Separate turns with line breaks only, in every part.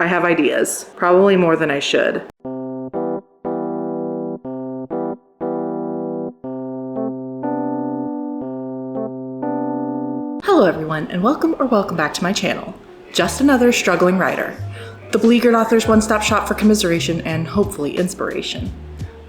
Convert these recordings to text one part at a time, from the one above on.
I have ideas, probably more than I should. Hello everyone, and welcome back to my channel. Just another struggling writer. The Beleaguered Author's one-stop shop for commiseration and hopefully inspiration.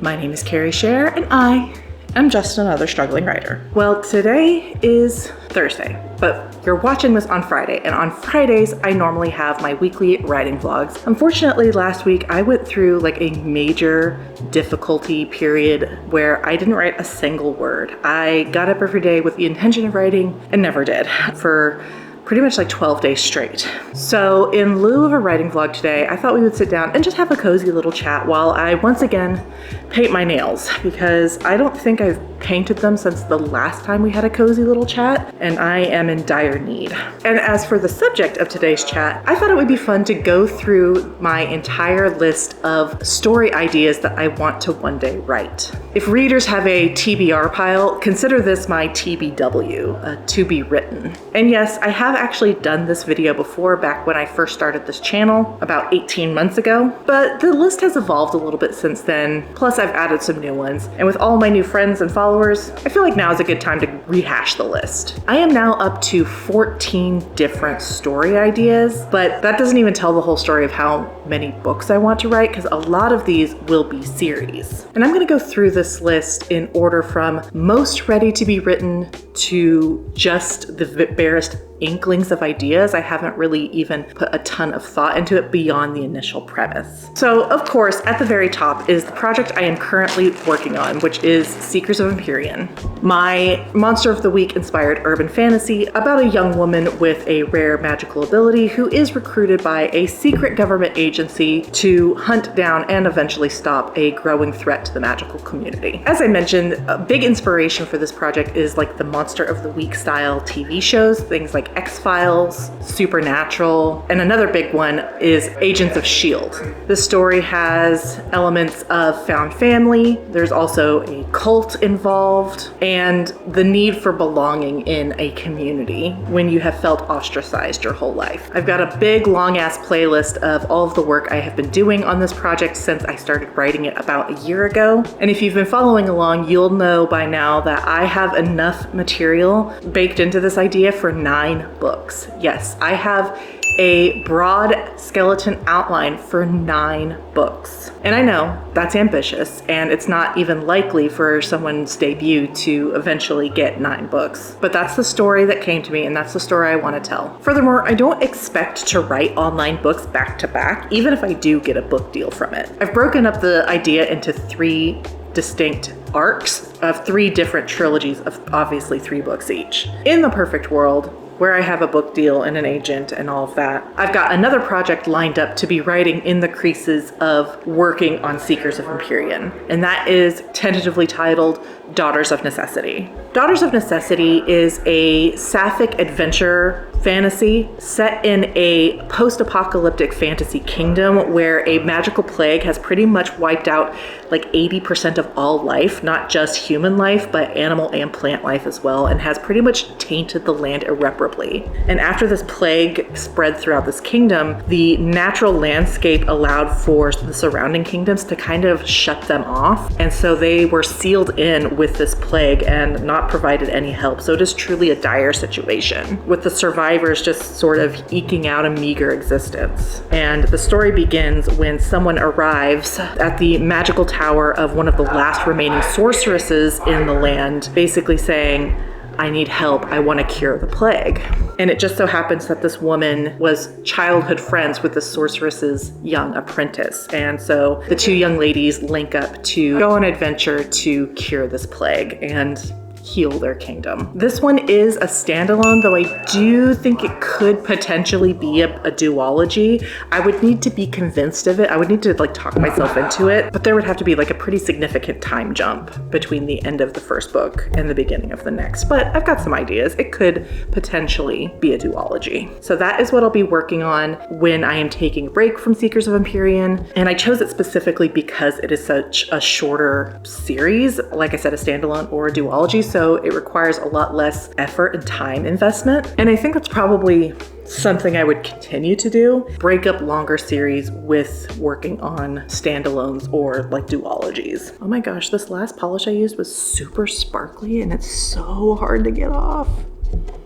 My name is Carrie Scher, and I am just another struggling writer. Well, today is Thursday, but you're watching this on Friday, and on Fridays, I normally have my weekly writing vlogs. Unfortunately, last week, I went through like a major difficulty period where I didn't write a single word. I got up every day with the intention of writing and never did for pretty much like 12 days straight. So in lieu of a writing vlog today, I thought we would sit down and just have a cozy little chat while I once again paint my nails, because I don't think I've painted them since the last time we had a cozy little chat, and I am in dire need. And as for the subject of today's chat, I thought it would be fun to go through my entire list of story ideas that I want to one day write. If readers have a TBR pile, consider this my TBW, to be written. And yes, I have actually done this video before, back when I first started this channel about 18 months ago, but the list has evolved a little bit since then, plus I've added some new ones. And with all my new friends and followers, I feel like now is a good time to rehash the list. I am now up to 14 different story ideas, but that doesn't even tell the whole story of how many books I want to write, because a lot of these will be series. And I'm gonna go through this list in order from most ready to be written to just the barest inklings of ideas. I haven't really even put a ton of thought into it beyond the initial premise. So of course, at the very top is the project I am currently working on, which is Seekers of Empyrean. My Monster of the Week inspired urban fantasy about a young woman with a rare magical ability who is recruited by a secret government agency to hunt down and eventually stop a growing threat to the magical community. As I mentioned, a big inspiration for this project is like the Monster of the Week style TV shows, things like X-Files, Supernatural, and another big one is Agents of S.H.I.E.L.D. This story has elements of found family, there's also a cult involved, and the need for belonging in a community when you have felt ostracized your whole life. I've got a big long-ass playlist of all of the work I have been doing on this project since I started writing it about a year ago, and if you've been following along, you'll know by now that I have enough material baked into this idea for 9 books. Yes, I have a broad skeleton outline for 9 books. And I know that's ambitious, and it's not even likely for someone's debut to eventually get 9 books. But that's the story that came to me, and that's the story I want to tell. Furthermore, I don't expect to write all 9 books back to back, even if I do get a book deal from it. I've broken up the idea into 3 distinct arcs of 3 different trilogies of obviously 3 books each. In the perfect world, where I have a book deal and an agent and all of that, I've got another project lined up to be writing in the creases of working on Seekers of Empyrean, and that is tentatively titled Daughters of Necessity. Daughters of Necessity is a sapphic adventure fantasy set in a post-apocalyptic fantasy kingdom where a magical plague has pretty much wiped out like 80% of all life, not just human life, but animal and plant life as well, and has pretty much tainted the land irreparably. And after this plague spread throughout this kingdom, the natural landscape allowed for the surrounding kingdoms to kind of shut them off. And so they were sealed in with this plague and not provided any help. So it is truly a dire situation, with the survivors just sort of eking out a meager existence. And the story begins when someone arrives at the magical tower of one of the last remaining sorceresses in the land, basically saying, I need help, I want to cure the plague. And it just so happens that this woman was childhood friends with the sorceress's young apprentice. And so the 2 young ladies link up to go on an adventure to cure this plague and heal their kingdom. This one is a standalone, though I do think it could potentially be a duology. I would need to be convinced of it. I would need to like talk myself into it, but there would have to be like a pretty significant time jump between the end of the first book and the beginning of the next. But I've got some ideas. It could potentially be a duology. So that is what I'll be working on when I am taking a break from Seekers of Empyrean. And I chose it specifically because it is such a shorter series, like I said, a standalone or a duology. so it requires a lot less effort and time investment. And I think that's probably something I would continue to do. Break up longer series with working on standalones or like duologies. Oh my gosh, this last polish I used was super sparkly and it's so hard to get off.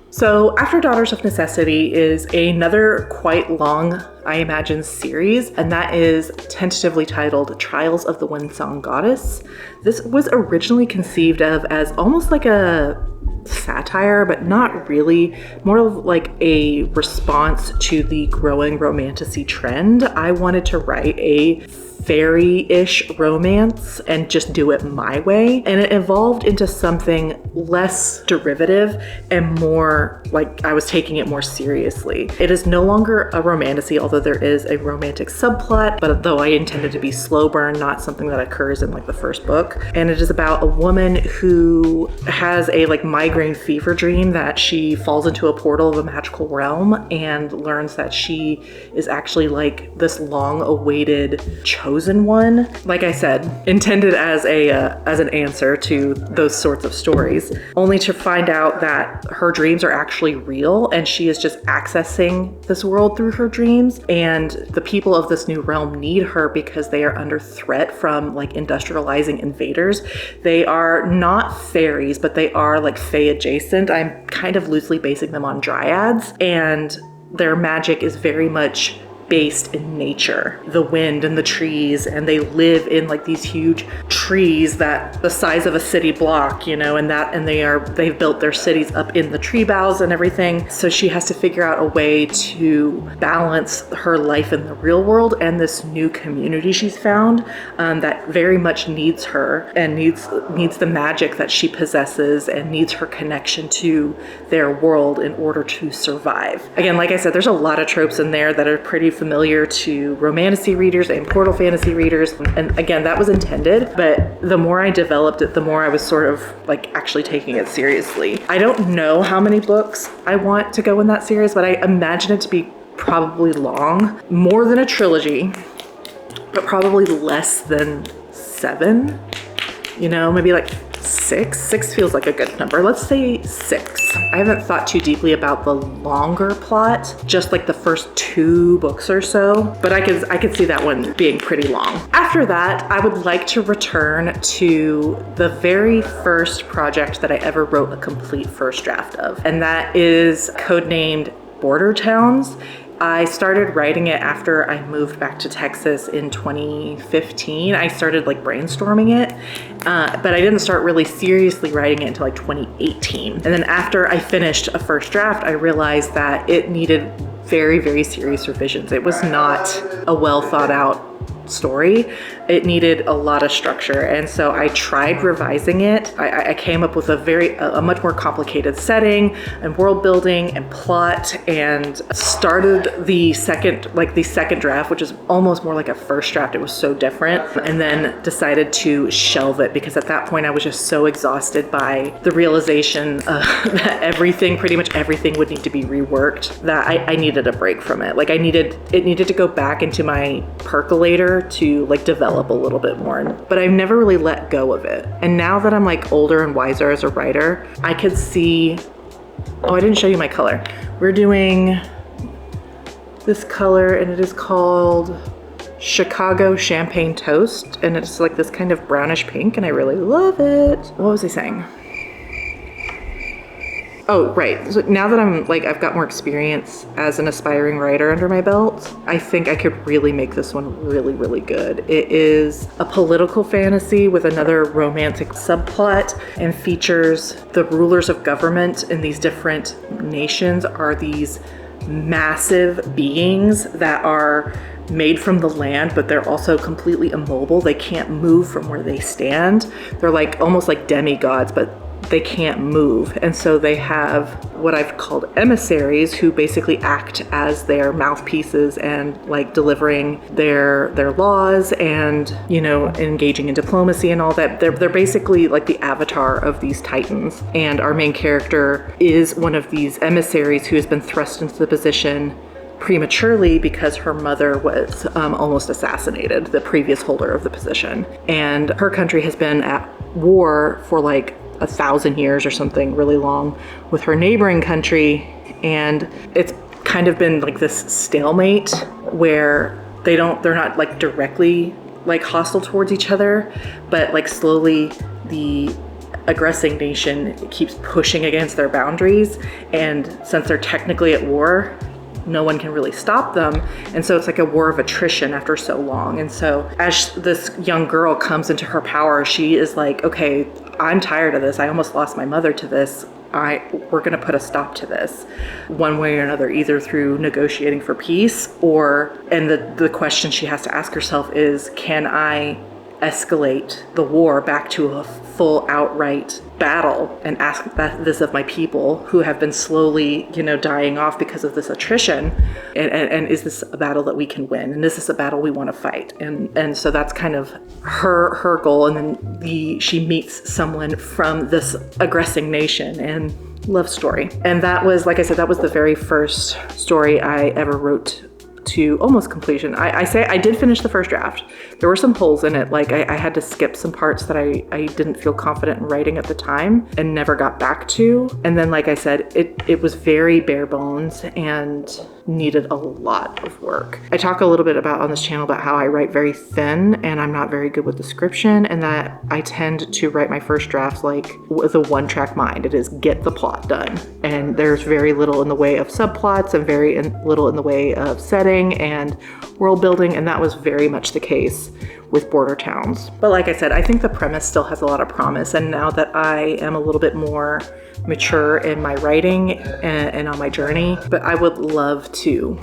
So After Daughters of Necessity is another quite long, I imagine, series, and that is tentatively titled Trials of the Windsong Goddess. This was originally conceived of as almost like a satire, but not really, more of like a response to the growing romantasy trend. I wanted to write a fairy-ish romance and just do it my way. And it evolved into something less derivative and more like I was taking it more seriously. It is no longer a romantasy, although there is a romantic subplot, but though I intended to be slow burn, not something that occurs in like the first book. And it is about a woman who has a like migraine fever dream that she falls into a portal of a magical realm and learns that she is actually like this long-awaited chosen one. Like I said, intended as an answer to those sorts of stories, only to find out that her dreams are actually real and she is just accessing this world through her dreams. And the people of this new realm need her because they are under threat from like industrializing invaders. They are not fairies, but they are like fae adjacent. I'm kind of loosely basing them on dryads, and their magic is very much based in nature, the wind and the trees, and they live in like these huge trees that the size of a city block, you know, and they've built their cities up in the tree boughs and everything. So she has to figure out a way to balance her life in the real world and this new community she's found that very much needs her and needs the magic that she possesses and needs her connection to their world in order to survive. Again, like I said, there's a lot of tropes in there that are pretty familiar to romantasy readers and portal fantasy readers. And again, that was intended, but the more I developed it, the more I was sort of like actually taking it seriously. I don't know how many books I want to go in that series, but I imagine it to be probably long, more than a trilogy, but probably less than 7, you know, maybe like 6. 6 feels like a good number. Let's say 6. I haven't thought too deeply about the longer plot, just like the first 2 books or so, but I could see that one being pretty long. After that, I would like to return to the very first project that I ever wrote a complete first draft of, and that is codenamed Border Towns. I started writing it after I moved back to Texas in 2015. I started like brainstorming it, but I didn't start really seriously writing it until like 2018. And then after I finished a first draft, I realized that it needed very, very serious revisions. It was not a well thought out story. It needed a lot of structure, and so I tried revising it. I came up with a much more complicated setting and world building and plot, and started the second draft, which is almost more like a first draft. It was so different, and then decided to shelve it because at that point I was just so exhausted by the realization that pretty much everything would need to be reworked, that I needed a break from it. Like it needed to go back into my percolator to like develop a little bit more, but I've never really let go of it. And now that I'm like older and wiser as a writer, I could see, oh, I didn't show you my color. We're doing this color and it is called Chicago Champagne Toast, and it's like this kind of brownish pink and I really love it. What was I saying? Oh, right. So now that I've got more experience as an aspiring writer under my belt, I think I could really make this one really, really good. It is a political fantasy with another romantic subplot and features the rulers of government in these different nations are these massive beings that are made from the land, but they're also completely immobile. They can't move from where they stand. They're like almost like demigods, but they can't move. And so they have what I've called emissaries who basically act as their mouthpieces and like delivering their laws and, you know, engaging in diplomacy and all that. They're basically like the avatar of these titans. And our main character is one of these emissaries who has been thrust into the position prematurely because her mother was almost assassinated, the previous holder of the position. And her country has been at war for like 1,000 years or something really long with her neighboring country. And it's kind of been like this stalemate where they're not like directly like hostile towards each other, but like slowly the aggressing nation keeps pushing against their boundaries. And since they're technically at war, no one can really stop them. And so it's like a war of attrition after so long. And so as this young girl comes into her power, she is like, okay, I'm tired of this. I almost lost my mother to this. We're going to put a stop to this one way or another, either through negotiating for peace and the question she has to ask herself is, can I escalate the war back to a full outright battle and ask this of my people who have been slowly, dying off because of this attrition, and is this a battle that we can win, and is this a battle we want to fight? And so that's kind of her goal. And then she meets someone from this aggressing nation, and love story. And that was, like I said, that was the very first story I ever wrote to almost completion. I say I did finish the first draft. There were some holes in it. Like I had to skip some parts that I didn't feel confident in writing at the time and never got back to. And then, like I said, it was very bare bones and needed a lot of work. I talk a little bit about on this channel about how I write very thin and I'm not very good with description, and that I tend to write my first drafts like with a one-track mind. It is get the plot done. And there's very little in the way of subplots and very little in the way of setting and world building, and that was very much the case with Border Towns. But like I said, I think the premise still has a lot of promise, and now that I am a little bit more mature in my writing and on my journey, but I would love to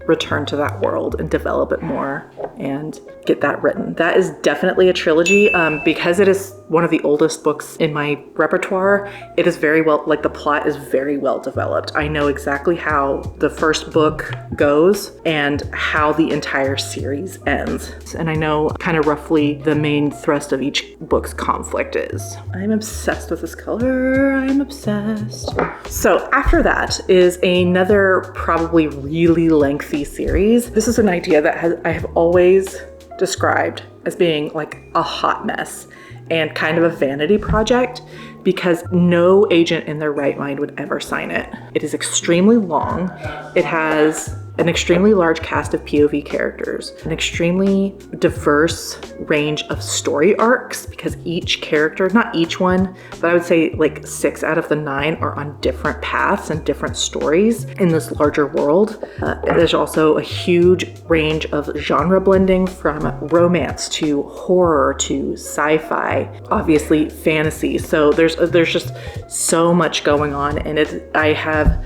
return to that world and develop it more and get that written. That is definitely a trilogy. Because it is one of the oldest books in my repertoire, it is very well, like the plot is very well developed. I know exactly how the first book goes and how the entire series ends. And I know kind of roughly the main thrust of each book's conflict is. I'm obsessed with this color. I'm obsessed. So after that is another probably really lengthy series. This is an idea that I have always described as being like a hot mess and kind of a vanity project, because no agent in their right mind would ever sign it. It is extremely long. It has an extremely large cast of POV characters, an extremely diverse range of story arcs, because each character, not each one, but I would say like 6 out of the 9 are on different paths and different stories in this larger world. There's also a huge range of genre blending, from romance to horror to sci-fi, obviously fantasy. So there's just so much going on, and I have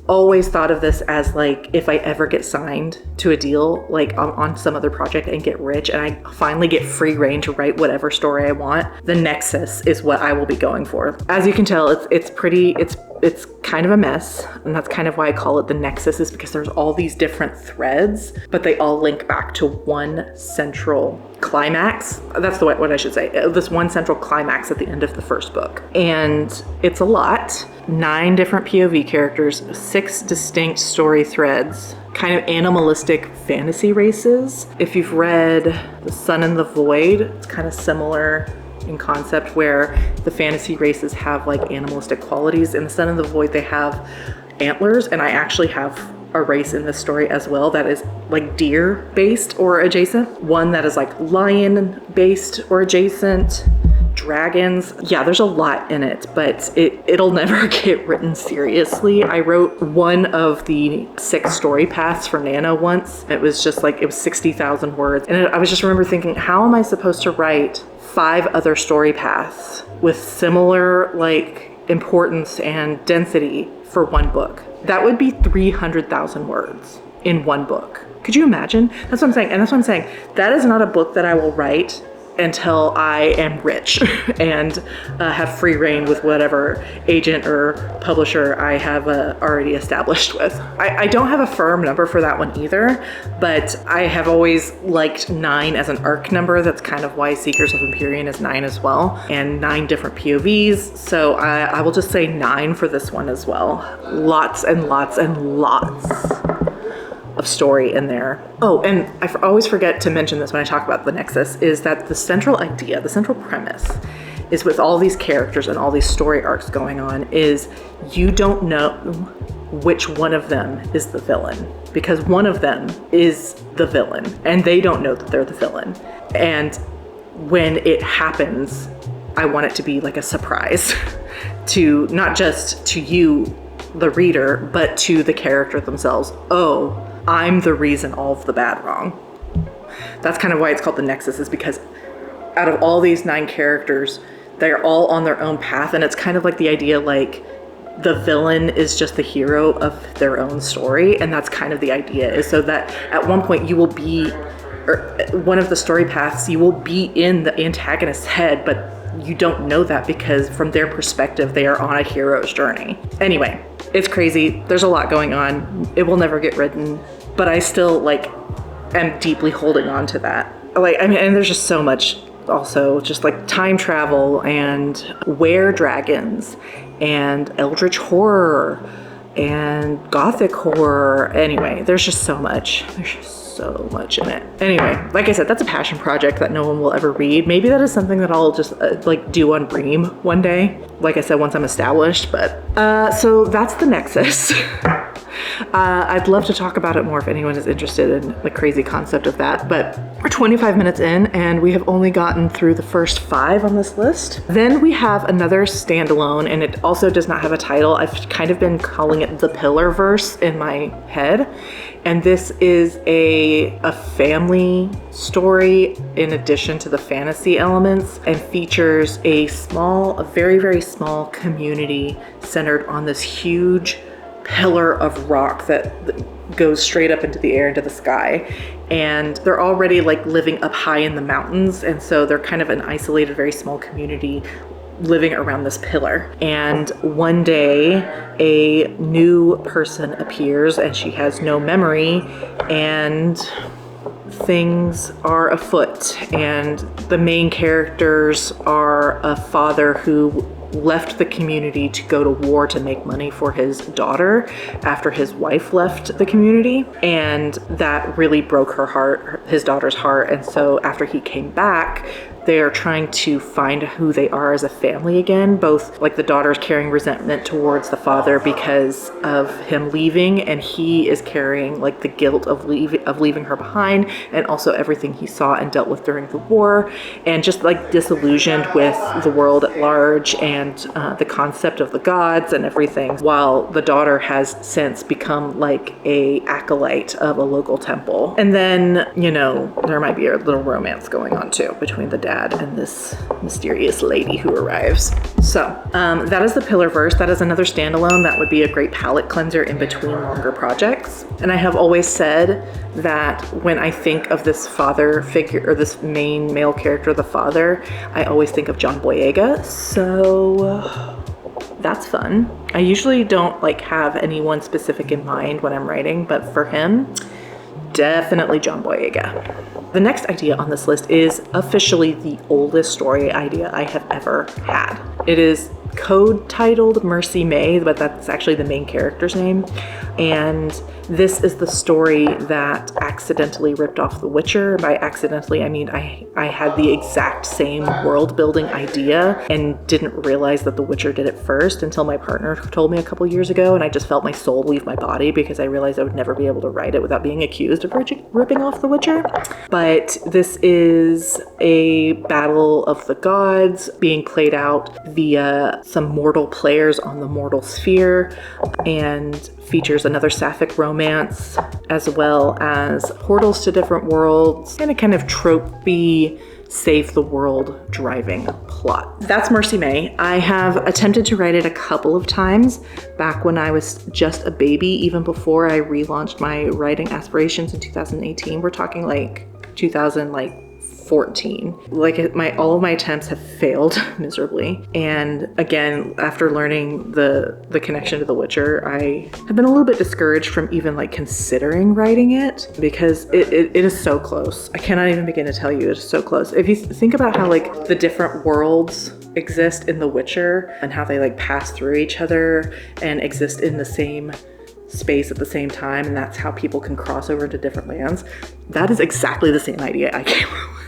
always thought of this as like, if I ever get signed to a deal like on some other project and get rich and I finally get free reign to write whatever story I want, the Nexus is what I will be going for. As you can tell, it's kind of a mess, and that's kind of why I call it the Nexus, is because there's all these different threads, but they all link back to one central climax. That's what I should say. This one central climax at the end of the first book. And it's a lot. 9 different POV characters, 6 distinct story threads, kind of animalistic fantasy races. If you've read The Sun and the Void, it's kind of similar in concept, where the fantasy races have like animalistic qualities. In The Sun and the Void, they have antlers, and I actually have a race in this story as well that is like deer based or adjacent. One that is like lion based or adjacent. Dragons. Yeah, there's a lot in it, but it'll never get written seriously. I wrote one of the 6 story paths for Nana once. It was just like, it was 60,000 words. And I was just remember thinking, how am I supposed to write 5 other story paths with similar like importance and density for one book? That would be 300,000 words in one book. Could you imagine? That's what I'm saying. And that's what I'm saying. That is not a book that I will write until I am rich and have free reign with whatever agent or publisher I have already established with. I don't have a firm number for that one either, but I have always liked 9 as an arc number. That's kind of why Seekers of Empyrean is 9 as well, and 9 different POVs. So I will just say 9 for this one as well. Lots and lots and lots of story in there. Oh, and I always forget to mention this when I talk about the Nexus, is that the central idea, the central premise, is with all these characters and all these story arcs going on, is you don't know which one of them is the villain, because one of them is the villain and they don't know that they're the villain. And when it happens, I want it to be like a surprise to not just to you, the reader, but to the character themselves. Oh, I'm the reason all of the bad wrong. That's kind of why it's called the Nexus, is because out of all these 9 characters, they're all on their own path. And it's kind of like the idea like the villain is just the hero of their own story. And that's kind of the idea, is so that at one point you will be, or one of the story paths, you will be in the antagonist's head, but you don't know that because from their perspective, they are on a hero's journey. Anyway, it's crazy. There's a lot going on. It will never get written, but I still like am deeply holding on to that. Like, I mean, and there's just so much also, just like time travel and were-dragons and eldritch horror and gothic horror. Anyway, there's just so much. There's just so much in it. Anyway, like I said, that's a passion project that no one will ever read. Maybe that is something that I'll just like do on Bream one day. Like I said, once I'm established, but so that's the Nexus. I'd love to talk about it more if anyone is interested in the crazy concept of that, but we're 25 minutes in and we have only gotten through the first 5 on this list. Then we have another standalone, and it also does not have a title. I've kind of been calling it the Pillar Verse in my head. And this is a family story in addition to the fantasy elements, and features a very, very small community centered on this huge pillar of rock that goes straight up into the air, into the sky. And they're already like living up high in the mountains. And so they're kind of an isolated, very small community living around this pillar. And one day a new person appears and she has no memory, and things are afoot. And the main characters are a father who left the community to go to war to make money for his daughter after his wife left the community, and that really broke her heart, his daughter's heart. And so after he came back, they are trying to find who they are as a family again. Both like the daughter's carrying resentment towards the father because of him leaving, and he is carrying like the guilt of leaving her behind, and also everything he saw and dealt with during the war, and just like disillusioned with the world at large and the concept of the gods and everything, while the daughter has since become like a acolyte of a local temple. And then, you know, there might be a little romance going on too between the dad and this mysterious lady who arrives. So that is the Pillarverse. That is another standalone that would be a great palette cleanser in between longer projects. And I have always said that when I think of this father figure, or this main male character, the father, I always think of John Boyega. So that's fun. I usually don't like have anyone specific in mind when I'm writing, but for him, definitely John Boyega. The next idea on this list is officially the oldest story idea I have ever had. It is code titled Mercy May, but that's actually the main character's name. And this is the story that accidentally ripped off The Witcher. By accidentally, I mean I had the exact same world building idea and didn't realize that The Witcher did it first until my partner told me a couple years ago, and I just felt my soul leave my body because I realized I would never be able to write it without being accused of ripping off The Witcher. But this is a battle of the gods being played out via some mortal players on the mortal sphere, and features another sapphic romance, as well as portals to different worlds, and a kind of tropey save the world driving plot. That's Mercy May. I have attempted to write it a couple of times back when I was just a baby, even before I relaunched my writing aspirations in 2018. We're talking like 2014. All of my attempts have failed miserably. And again, after learning the connection to The Witcher, I have been a little bit discouraged from even like considering writing it, because it is so close. I cannot even begin to tell you, it's so close. If you think about how like the different worlds exist in The Witcher and how they like pass through each other and exist in the same space at the same time, and that's how people can cross over into different lands, that is exactly the same idea I came up with.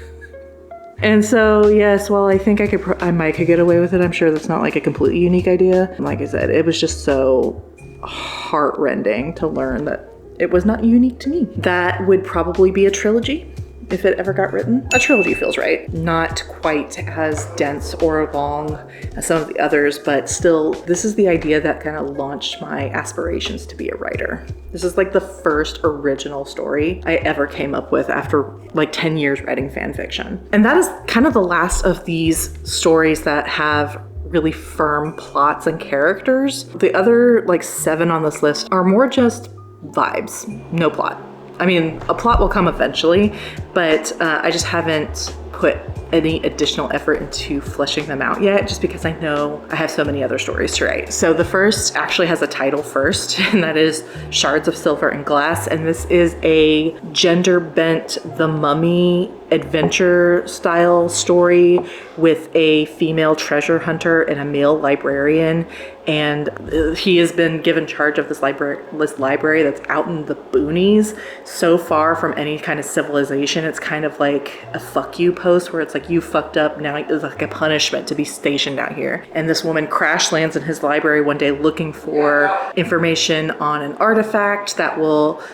And so, yes, well, I think I might could get away with it. I'm sure that's not like a completely unique idea. Like I said, it was just so heartrending to learn that it was not unique to me. That would probably be a trilogy if it ever got written. A trilogy feels right. Not quite as dense or long as some of the others, but still, this is the idea that kind of launched my aspirations to be a writer. This is like the first original story I ever came up with after like 10 years writing fan fiction. And that is kind of the last of these stories that have really firm plots and characters. The other like 7 on this list are more just vibes, no plot. I mean, a plot will come eventually, but I just haven't put any additional effort into fleshing them out yet, just because I know I have so many other stories to write. So the first actually has a title first, and that is Shards of Silver and Glass. And this is a gender-bent The Mummy adventure style story with a female treasure hunter and a male librarian. And he has been given charge of this library that's out in the boonies, so far from any kind of civilization. It's kind of like a fuck you post where it's like, you fucked up, now it's like a punishment to be stationed out here. And this woman crash lands in his library one day looking for information on an artifact that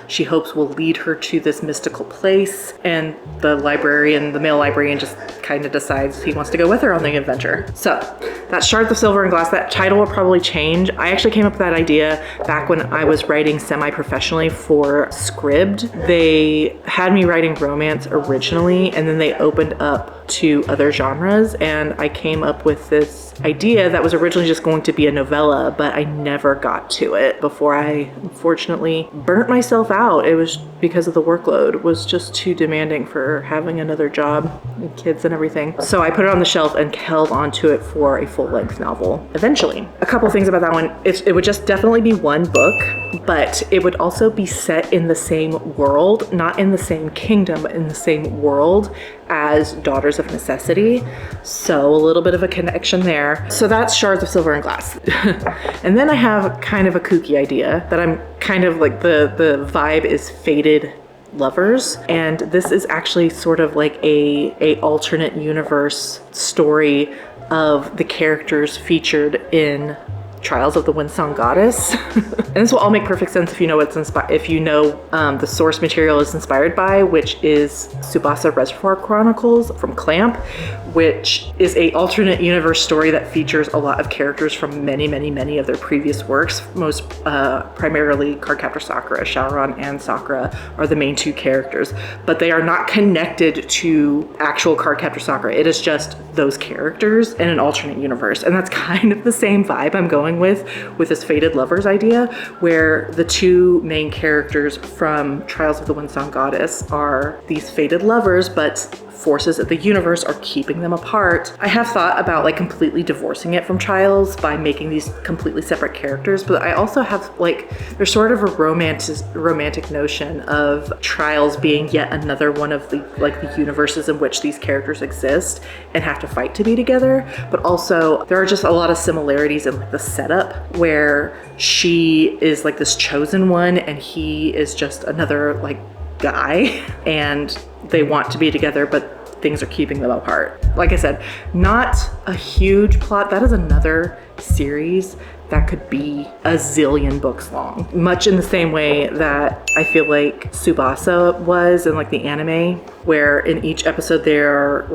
she hopes will lead her to this mystical place. And the male librarian just kind of decides he wants to go with her on the adventure. So that's Shards of Silver and Glass. That title will probably change. I actually came up with that idea back when I was writing semi-professionally for Scribd. They had me writing romance originally, and then they opened up to other genres, and I came up with this idea that was originally just going to be a novella, but I never got to it before I unfortunately burnt myself out. It was because of the workload. It was just too demanding for having another job and kids and everything. So I put it on the shelf and held onto it for a full-length novel eventually. A couple things about that one. It would just definitely be one book, but it would also be set in the same world, not in the same kingdom, but in the same world as Daughters of Necessity. So a little bit of a connection there. So that's Shards of Silver and Glass. And then I have kind of a kooky idea that I'm kind of like, the vibe is Fated Lovers. And this is actually sort of like a alternate universe story of the characters featured in Trials of the Windsong Goddess. And this will all make perfect sense if you know the source material is inspired by, which is Tsubasa Reservoir Chronicles from Clamp, which is a alternate universe story that features a lot of characters from many, many, many of their previous works. Most primarily Cardcaptor Sakura. Shaoran and Sakura are the main 2 characters, but they are not connected to actual Cardcaptor Sakura. It is just those characters in an alternate universe. And that's kind of the same vibe I'm going with this Fated Lovers idea, where the 2 main characters from Trials of the Windsong Goddess are these fated lovers, but forces of the universe are keeping them apart. I have thought about like completely divorcing it from Trials by making these completely separate characters, but I also have there's sort of a romantic notion of Trials being yet another one of the universes in which these characters exist and have to fight to be together. But also there are just a lot of similarities in the setup, where she is like this chosen one and he is just another guy, and they want to be together, but things are keeping them apart. Like I said, not a huge plot. That is another series that could be a zillion books long, much in the same way that I feel like Tsubasa was in the anime, where in each episode they're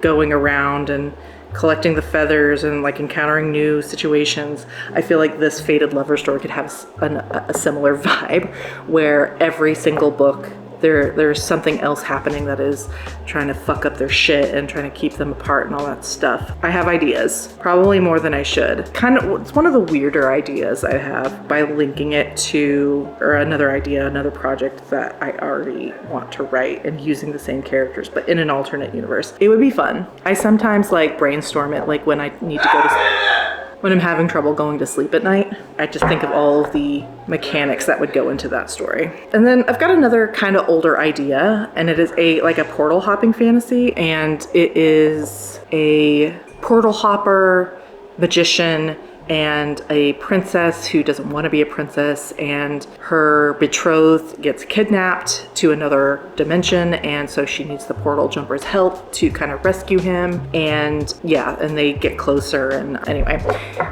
going around and collecting the feathers and encountering new situations. I feel like this Fated Lover story could have a similar vibe, where every single book there's something else happening that is trying to fuck up their shit and trying to keep them apart and all that stuff. I have ideas, probably more than I should. It's one of the weirder ideas I have, by linking it to another project that I already want to write and using the same characters, but in an alternate universe. It would be fun. I sometimes brainstorm it when I need to go to when I'm having trouble going to sleep at night. I just think of all of the mechanics that would go into that story. And then I've got another kind of older idea, and it is a portal hopping fantasy, and it is a portal hopper magician and a princess who doesn't want to be a princess, and her betrothed gets kidnapped to another dimension, and so she needs the portal jumper's help to kind of rescue him. And yeah, and they get closer, and anyway,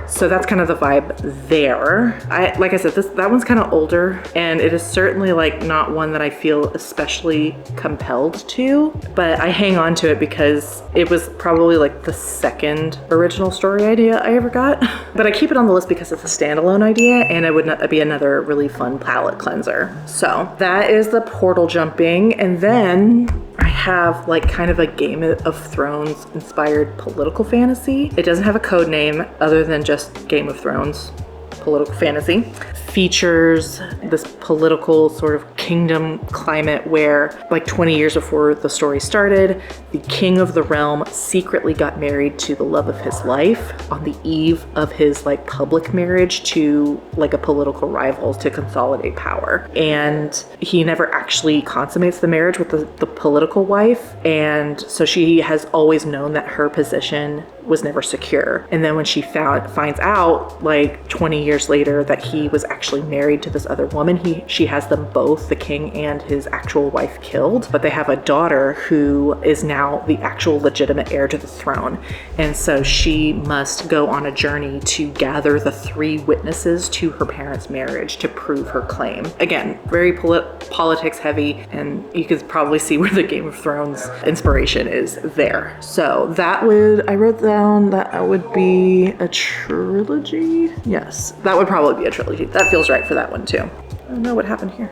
so that's kind of the vibe there. Like I said, that one's kind of older, and it is certainly like not one that I feel especially compelled to, but I hang on to it because it was probably like the second original story idea I ever got. But I keep it on the list because it's a standalone idea, and it would be another really fun palette cleanser. So that is the portal jumping. And then I have like kind of a Game of Thrones inspired political fantasy. It doesn't have a code name other than just Game of Thrones political fantasy. Features this political sort of kingdom climate where like 20 years before the story started, the king of the realm secretly got married to the love of his life on the eve of his like public marriage to like a political rival to consolidate power. And he never actually consummates the marriage with the political wife. And so she has always known that her position was never secure. And then when she finds out like 20 years later that he was actually married to this other woman, she has them both, the king and his actual wife, killed. But they have a daughter who is now the actual legitimate heir to the throne. And so she must go on a journey to gather the 3 witnesses to her parents' marriage to prove her claim. Again, very politics heavy, and you could probably see where the Game of Thrones inspiration is there. So I wrote down that would be a trilogy. Yes, that would probably be a trilogy. That feels right for that one too. I don't know what happened here.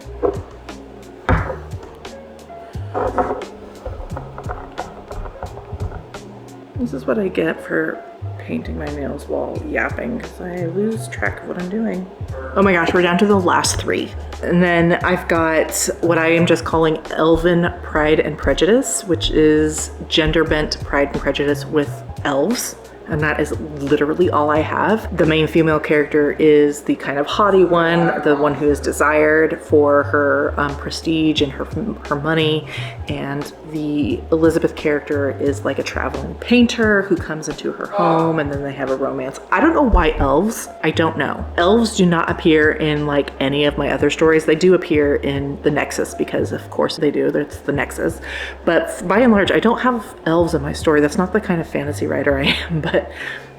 This is what I get for painting my nails while yapping, because I lose track of what I'm doing. Oh my gosh, we're down to the last 3. And then I've got what I am just calling Elven Pride and Prejudice, which is gender bent Pride and Prejudice with elves. And that is literally all I have. The main female character is the kind of haughty one, the one who is desired for her prestige and her money. And the Elizabeth character is like a traveling painter who comes into her home, and then they have a romance. I don't know why elves. I don't know. Elves do not appear in like any of my other stories. They do appear in the Nexus because of course they do. It's the Nexus. But by and large, I don't have elves in my story. That's not the kind of fantasy writer I am. But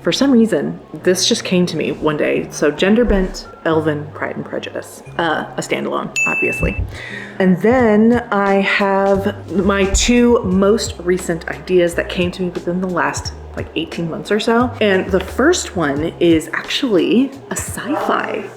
for some reason, this just came to me one day. So gender bent, Elven, Pride and Prejudice. A standalone, obviously. And then I have my 2 most recent ideas that came to me within the last like 18 months or so. And the first one is actually a sci-fi.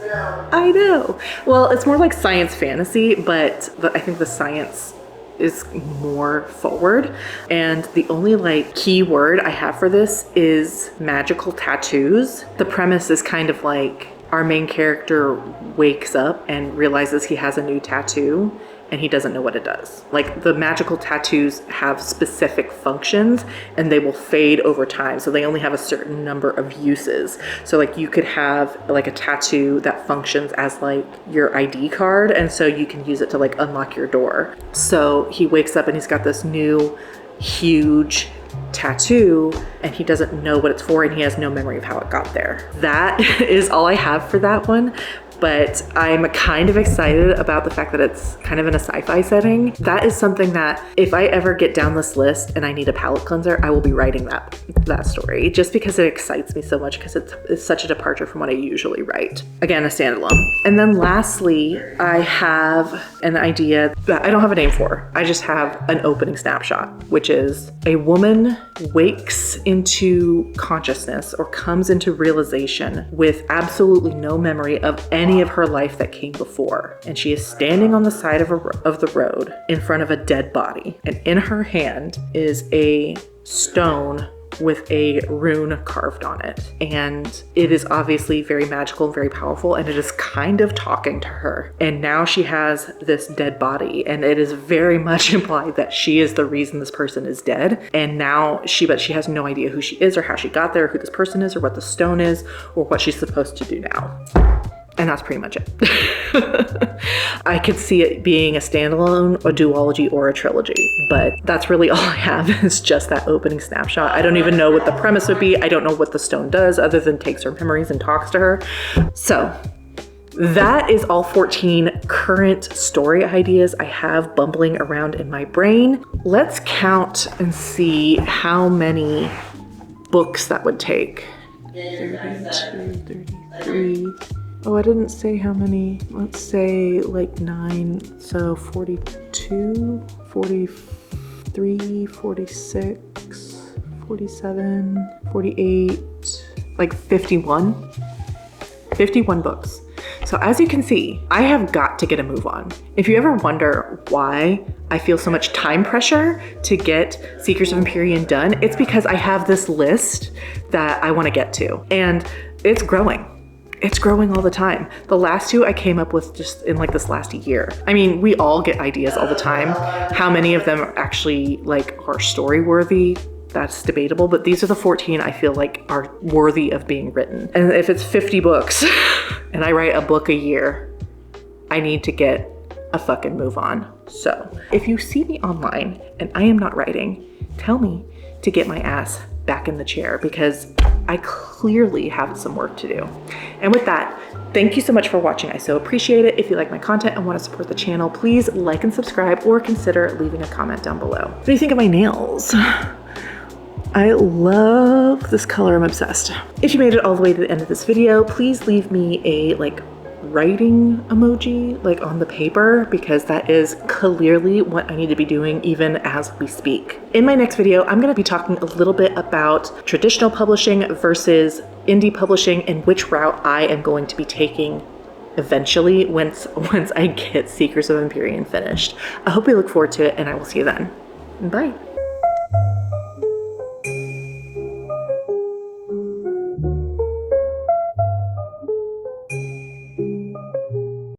I know. Well, it's more like science fantasy, but I think the science is more forward. And the only like key word I have for this is magical tattoos. The premise is kind of like our main character wakes up and realizes he has a new tattoo and he doesn't know what it does. Like the magical tattoos have specific functions and they will fade over time. So they only have a certain number of uses. So like you could have like a tattoo that functions as like your ID card. And so you can use it to like unlock your door. So he wakes up and he's got this new huge tattoo and he doesn't know what it's for and he has no memory of how it got there. That is all I have for that one. But I'm kind of excited about the fact that it's kind of in a sci-fi setting. That is something that if I ever get down this list and I need a palette cleanser, I will be writing that story just because it excites me so much because it's such a departure from what I usually write. Again, a standalone. And then lastly, I have an idea that I don't have a name for. I just have an opening snapshot, which is a woman wakes into consciousness or comes into realization with absolutely no memory of any of her life that came before. And she is standing on the side of the road in front of a dead body. And in her hand is a stone with a rune carved on it. And it is obviously very magical and very powerful, and it is kind of talking to her. And now she has this dead body, and it is very much implied that she is the reason this person is dead. And now she has no idea who she is or how she got there, who this person is or what the stone is or what she's supposed to do now. And that's pretty much it. I could see it being a standalone, a duology, or a trilogy, but that's really all I have is just that opening snapshot. I don't even know what the premise would be. I don't know what the stone does other than takes her memories and talks to her. So that is all 14 current story ideas I have bumbling around in my brain. Let's count and see how many books that would take. 32, 33. Oh, I didn't say how many. Let's say like 9. So 42, 43, 46, 47, 48, like 51. 51 books. So as you can see, I have got to get a move on. If you ever wonder why I feel so much time pressure to get Seekers of Empyrean done, it's because I have this list that I want to get to, and it's growing. It's growing all the time. The last 2 I came up with just in like this last year. I mean, we all get ideas all the time. How many of them are actually like are story worthy? That's debatable, but these are the 14 I feel like are worthy of being written. And if it's 50 books and I write a book a year, I need to get a fucking move on. So if you see me online and I am not writing, tell me to get my ass back in the chair because I clearly have some work to do. And with that, thank you so much for watching. I so appreciate it. If you like my content and want to support the channel, please like and subscribe or consider leaving a comment down below. What do you think of my nails? I love this color, I'm obsessed. If you made it all the way to the end of this video, please leave me a like writing emoji like on the paper because that is clearly what I need to be doing even as we speak. In my next video, I'm going to be talking a little bit about traditional publishing versus indie publishing and which route I am going to be taking eventually once I get Seekers of Empyrean finished. I hope you look forward to it and I will see you then. Bye.